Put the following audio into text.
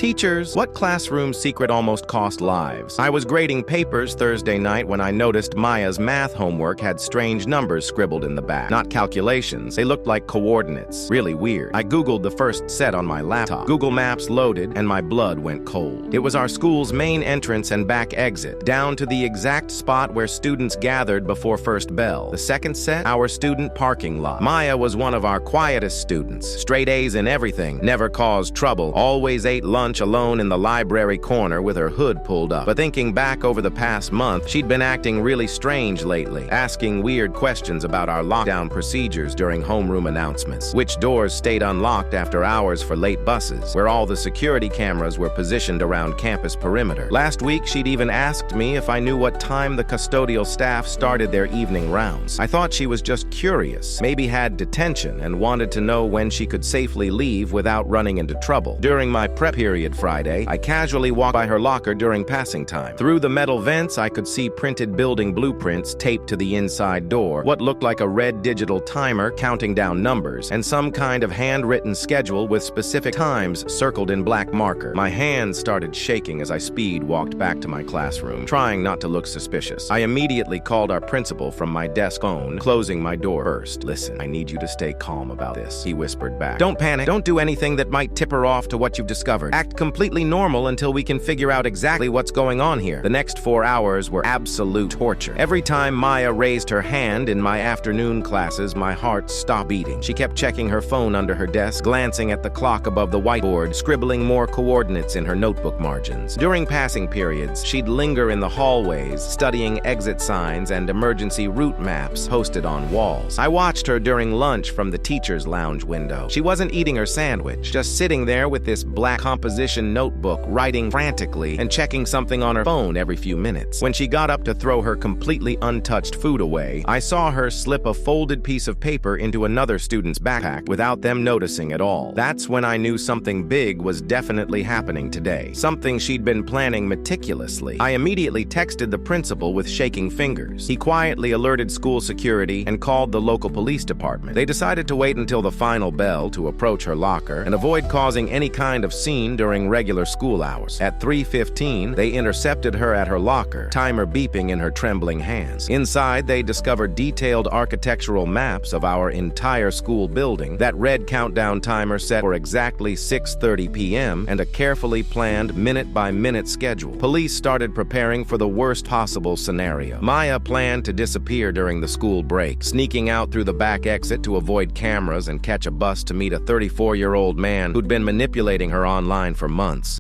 Teachers, what classroom secret almost cost lives? I was grading papers Thursday night when I noticed Maya's math homework had strange numbers scribbled in the back. Not calculations, they looked like coordinates. Really weird. I Googled the first set on my laptop. Google Maps loaded, and my blood went cold. It was our school's main entrance and back exit, down to the exact spot where students gathered before first bell. The second set, our student parking lot. Maya was one of our quietest students. Straight A's in everything, never caused trouble, always ate lunch alone in the library corner with her hood pulled up. But thinking back over the past month, she'd been acting really strange lately, asking weird questions about our lockdown procedures during homeroom announcements, which doors stayed unlocked after hours for late buses, where all the security cameras were positioned around campus perimeter. Last week, she'd even asked me if I knew what time the custodial staff started their evening rounds. I thought she was just curious, maybe had detention and wanted to know when she could safely leave without running into trouble. During my prep period Friday, I casually walked by her locker during passing time. Through the metal vents, I could see printed building blueprints taped to the inside door, what looked like a red digital timer counting down numbers, and some kind of handwritten schedule with specific times circled in black marker. My hands started shaking as I walked back to my classroom, trying not to look suspicious. I immediately called our principal from my desk phone, closing my door first. "Listen, I need you to stay calm about this," he whispered back. "Don't panic. Don't do anything that might tip her off to what you've discovered. Act completely normal until we can figure out exactly what's going on here." The next 4 hours were absolute torture. Every time Maya raised her hand in my afternoon classes, my heart stopped beating. She kept checking her phone under her desk, glancing at the clock above the whiteboard, scribbling more coordinates in her notebook margins. During passing periods, she'd linger in the hallways, studying exit signs and emergency route maps posted on walls. I watched her during lunch from the teacher's lounge window. She wasn't eating her sandwich, just sitting there with this black composition notebook, writing frantically and checking something on her phone every few minutes. When she got up to throw her completely untouched food away, I saw her slip a folded piece of paper into another student's backpack without them noticing at all. That's when I knew something big was definitely happening today, something she'd been planning meticulously. I immediately texted the principal with shaking fingers. He quietly alerted school security and called the local police department. They decided to wait until the final bell to approach her locker and avoid causing any kind of scene during regular school hours. At 3:15, they intercepted her at her locker, timer beeping in her trembling hands. Inside, they discovered detailed architectural maps of our entire school building, that red countdown timer set for exactly 6:30 p.m., and a carefully planned minute-by-minute schedule. Police started preparing for the worst possible scenario. Maya planned to disappear during the school break, sneaking out through the back exit to avoid cameras and catch a bus to meet a 34-year-old man who'd been manipulating her online for months.